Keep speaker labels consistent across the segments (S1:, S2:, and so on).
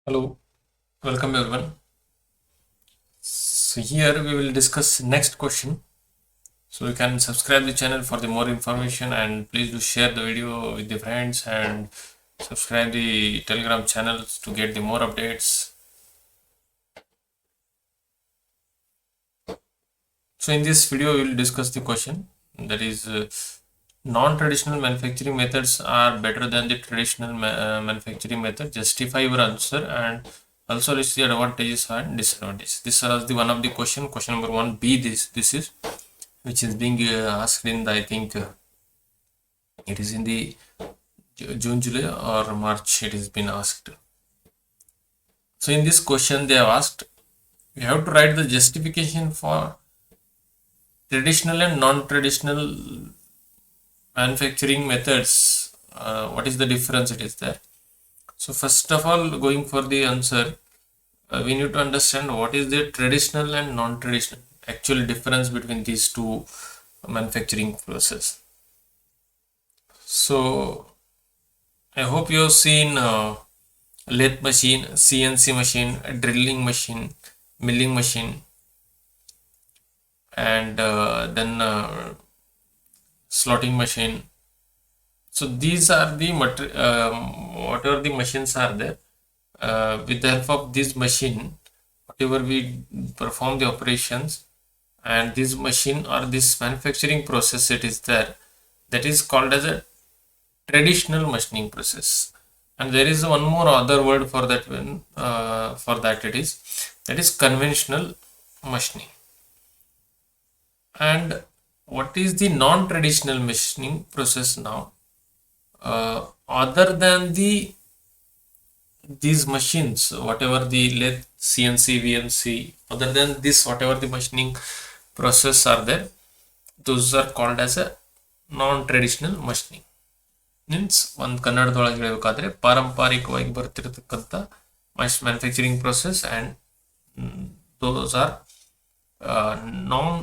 S1: Hello, welcome everyone. So here we will discuss next question. So you can subscribe the channel for the more information and please do share the video with the friends and subscribe the Telegram channels to get the more updates. So in this video we will discuss the question that is non-traditional manufacturing methods are better than the traditional manufacturing method. Justify your answer and also list the advantages and disadvantages. This is the one of the question number 1b. This is which is being asked in the, I think it is in the June, July or March it has been asked. So in this question they have asked, you have to write the justification for traditional and non-traditional manufacturing methods. What is the difference it is there? So first of all, going for the answer, we need to understand what is the traditional and non-traditional actual difference between these two manufacturing process. So I hope you have seen lathe machine, CNC machine, drilling machine, milling machine, and then slotting machine. So these are the whatever the machines are there. With the help of this machine, whatever we perform the operations, and this machine or this manufacturing process it is there, that is called as a traditional machining process. And there is one more other word for that one, that is conventional machining. And what is the non-traditional machining process now? Other than these machines, whatever the lathe, CNC, VNC, other than this, whatever the machining process are there, those are called as a non-traditional machining. Means ಒಂದು ಕನ್ನಡದೊಳಗೆ ಹೇಳಬೇಕಾದ್ರೆ ಪಾರಂಪರಿಕವಾಗಿ ಬರ್ತಿರತಕ್ಕಂಥ manufacturing process and those are non,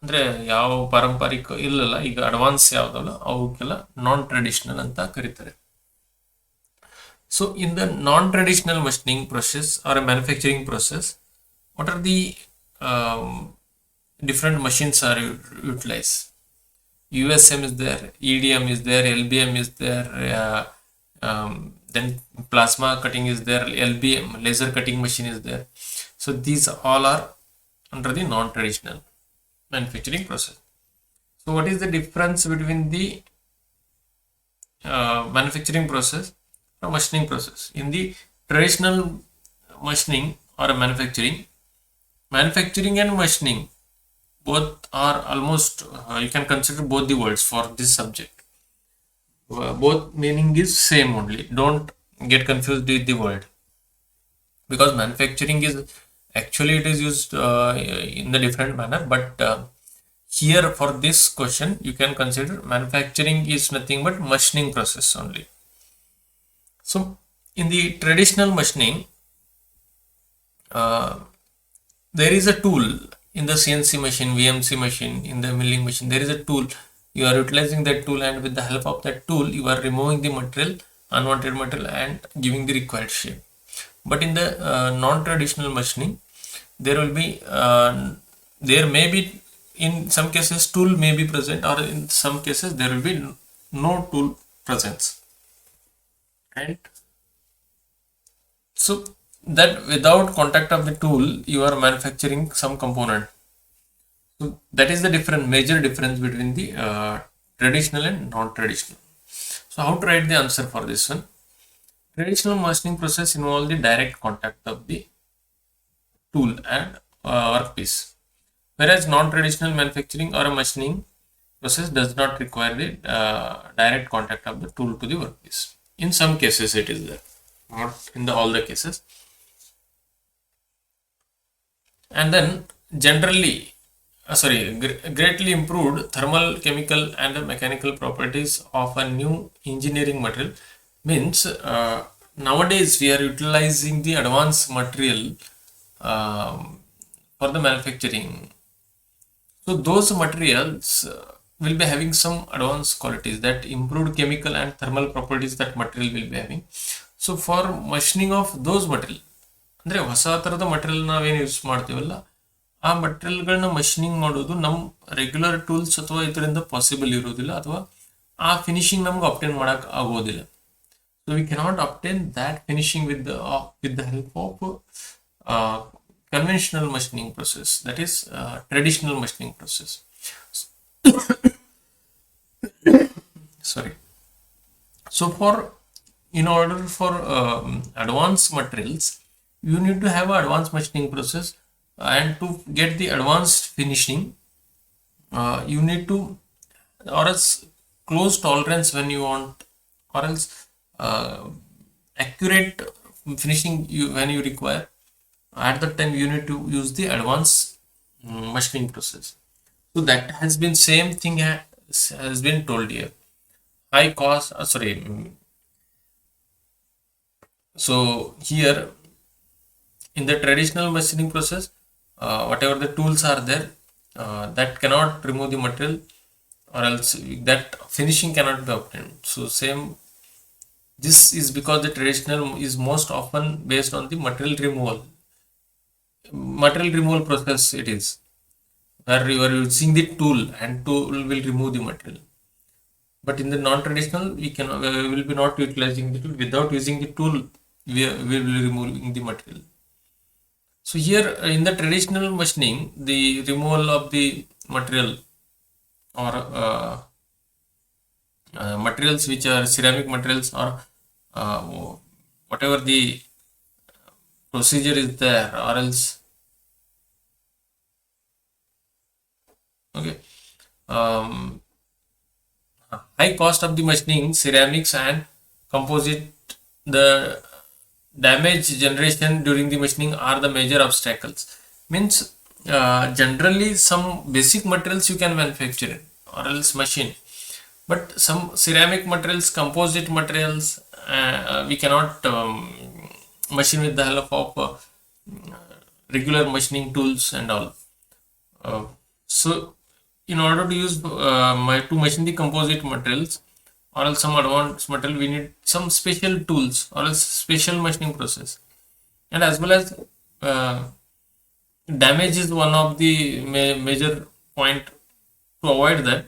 S1: ಅಂದರೆ ಯಾವ ಪಾರಂಪರಿಕ ಇಲ್ಲಲ್ಲ, ಈಗ ಅಡ್ವಾನ್ಸ್ ಯಾವುದಲ್ಲ ಅವಕ್ಕೆಲ್ಲ ನಾನ್ ಟ್ರೆಡಿಷನಲ್ ಅಂತ ಕರೀತಾರೆ. So in the non-traditional machining process or a manufacturing process, what are the different machines are utilized? USM is there, EDM is there, LBM is there, then plasma cutting is there, LBM, laser cutting machine is there. So these all are under the non-traditional manufacturing process. So what is the difference between the manufacturing process or machining process? In the traditional machining or manufacturing and machining both are almost, you can consider both the words for this subject. Both meaning is same only. Don't get confused with the word, because manufacturing is actually it is used in the different manner, but here for this question you can consider manufacturing is nothing but machining process only. So in the traditional machining, there is a tool in the CNC machine, VMC machine, in the milling machine. There is a tool. You are utilizing that tool, and with the help of that tool you are removing the material, unwanted material, and giving the required shape. But in the non-traditional machining, there will be there may be, in some cases tool may be present, or in some cases there will be no tool presence. And so that without contact of the tool you are manufacturing some component. So that is the major difference between the traditional and non-traditional. So how to write the answer for this one? Traditional machining process involves the direct contact of the tool and workpiece, whereas non-traditional manufacturing or a machining process does not require the direct contact of the tool to the workpiece. In some cases it is there, not in all the cases. And then generally greatly improved thermal, chemical and mechanical properties of a new engineering material. Means nowadays we are utilizing the advanced material for the manufacturing. So those materials will be having some advanced qualities, that improved chemical and thermal properties that material will be having. So for machining of those material, ಅಂದರೆ ಹೊಸ ಥರದ material ನಾವೇನು use ಮಾಡ್ತೀವಲ್ಲ ಆ ಮಟೀರಿಯಲ್ಗಳನ್ನ machining ಮಾಡೋದು ನಮ್ಮ regular tools ಅಥವಾ ಇದರಿಂದ ಪಾಸಿಬಲ್ ಇರೋದಿಲ್ಲ, ಅಥವಾ ಆ ಫಿನಿಶಿಂಗ್ ನಮ್ಗೆ ಅಪ್ಟೇನ್ ಮಾಡೋಕೆ ಆಗೋದಿಲ್ಲ. So we cannot obtain that finishing with the help of conventional machining process, that is traditional machining process. Sorry. So in order for advanced materials, you need to have an advanced machining process, and to get the advanced finishing, you need to, or else close tolerance when you want, or else accurate finishing when you require. At that time you need to use the advanced machining process. So that has been same thing has been told here. High cost, so here in the traditional machining process, whatever the tools are there, that cannot remove the material, or else that finishing cannot be obtained. So same, this is because the traditional is most often based on the material removal process. It is where you are using the tool and tool will remove the material. But in the non-traditional, we will be not utilizing the tool. Without using the tool, we will be removing the material. So here in the traditional machining, the removal of the material or materials which are ceramic materials, or whatever the procedure is there, or else okay, high cost of the machining ceramics and composite, the damage generation during the machining are the major obstacles. Means generally some basic materials you can manufacture or else machine, but some ceramic materials, composite materials, we cannot machine with the help of regular machining tools and all. So in order to use to machine the composite materials or else some advanced material, we need some special tools or else special machining process. And as well as damage is one of the major point. To avoid that,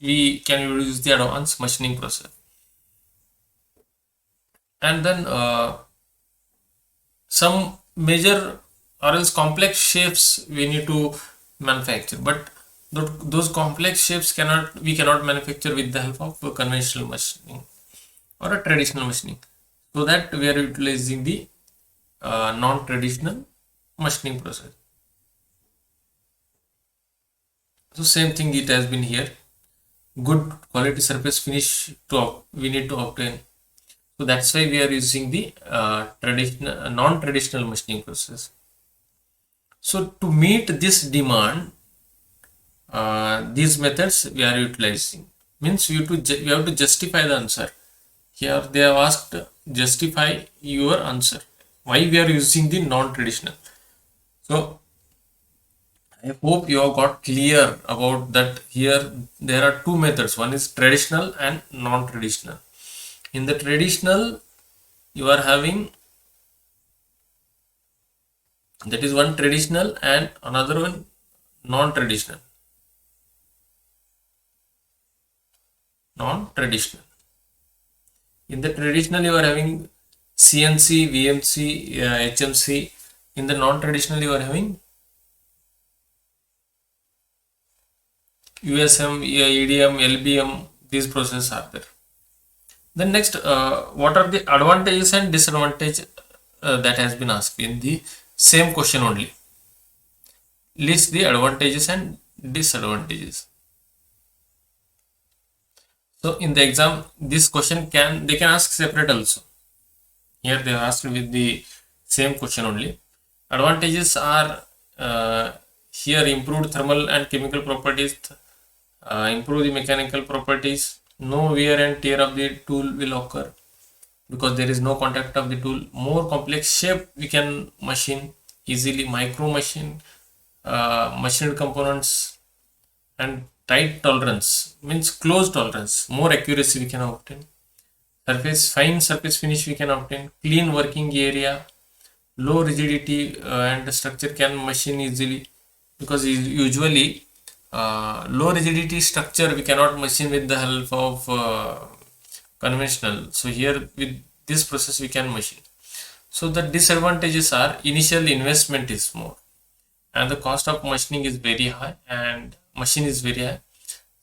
S1: we can use the advanced machining process. And then some major or else complex shapes we need to manufacture, but those complex shapes we cannot manufacture with the help of conventional machining or a traditional machining. So that we are utilizing the non-traditional machining process. So same thing it has been here. Good quality surface finish we need to obtain. So that's why we are using the non-traditional machining process. So to meet this demand, these methods we are utilizing. Means you have to justify the answer. Here they have asked justify your answer. Why we are using the non-traditional. So I hope you have got clear about that. Here there are two methods. One is traditional and non-traditional. In the traditional, you are having, that is one traditional and another one non-traditional. In the traditional, you are having CNC, VMC, HMC. In the non-traditional, you are having USM, EDM, LBM. These processes are there. Then next, what are the advantages and disadvantages that has been asked in the same question only. List the advantages and disadvantages. So in the exam, this question they can ask separate also. Here they are asked with the same question only. Advantages are here improved thermal and chemical properties, improve the mechanical properties, no wear and tear of the tool will occur because there is no contact of the tool. More complex shape we can machine easily, micro machine, machined components, and tight tolerance means close tolerance, more accuracy we can obtain. Fine surface finish we can obtain, clean working area, low rigidity, and the structure can machine easily, because usually low rigidity structure we cannot machine with the help of conventional. So here with this process we can machine. So the disadvantages are initial investment is more, and the cost of machining is very high, and machine is very high.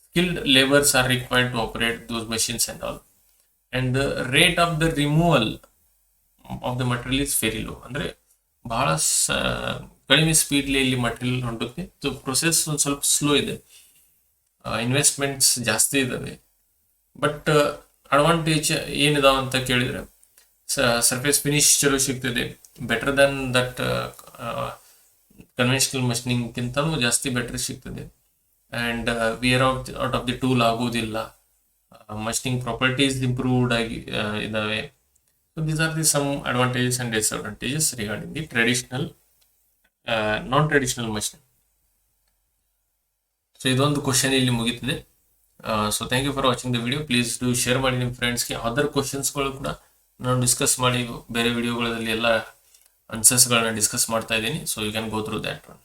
S1: Skilled laborers are required to operate those machines and all, and the rate of the removal of the material is very low. ಅಂದ್ರೆ ಬಹಳ ಕಡಿಮೆ speedily ಇಲ್ಲಿ material ಹೊಂಡುತ್ತೆ. So process ಒಂದು ಸ್ವಲ್ಪ slow ಇದೆ, investments ಜಾಸ್ತಿ ಇದಾವೆ. But advantage ಏನಿದಾವ ಅಂತ ಕೇಳಿದ್ರೆ, ಸರ್ಫೇಸ್ ಫಿನಿಶ್ ಚಲೋ ಸಿಗ್ತದೆ, ಬೆಟರ್ ದನ್ ದಟ್ ಕನ್ವೆನ್ಷನಲ್ ಮಷಿನಿಂಗ್ಗಿಂತಲೂ ಜಾಸ್ತಿ ಬೆಟರ್ ಸಿಗ್ತದೆ. And wear out of the tool ಆಗೋದಿಲ್ಲ, ಮಷಿನಿಂಗ್ ಪ್ರಾಪರ್ಟೀಸ್ ಇಂಪ್ರೂವ್ಡ್ ಆಗಿ ಇದಾವೆ. So these are the some advantages and disadvantages regarding the traditional non-traditional machining. So ಇದೊಂದು ಕ್ವಶನ್ ಇಲ್ಲಿ ಮುಗಿತಿದೆ. So thank you for watching the video. Please do share ಮಾಡಿ ನಿಮ್ಮ ಫ್ರೆಂಡ್ಸ್ಗೆ. Other ಕ್ವಶನ್ಸ್ಗಳು ಕೂಡ ನಾನು ಡಿಸ್ಕಸ್ ಮಾಡಿ ಬೇರೆ ವಿಡಿಯೋಗಳಲ್ಲಿ ಎಲ್ಲ ಆನ್ಸರ್ಸ್ಗಳನ್ನ ಡಿಸ್ಕಸ್ ಮಾಡ್ತಾ ಇದ್ದೀನಿ. So you can go through that one.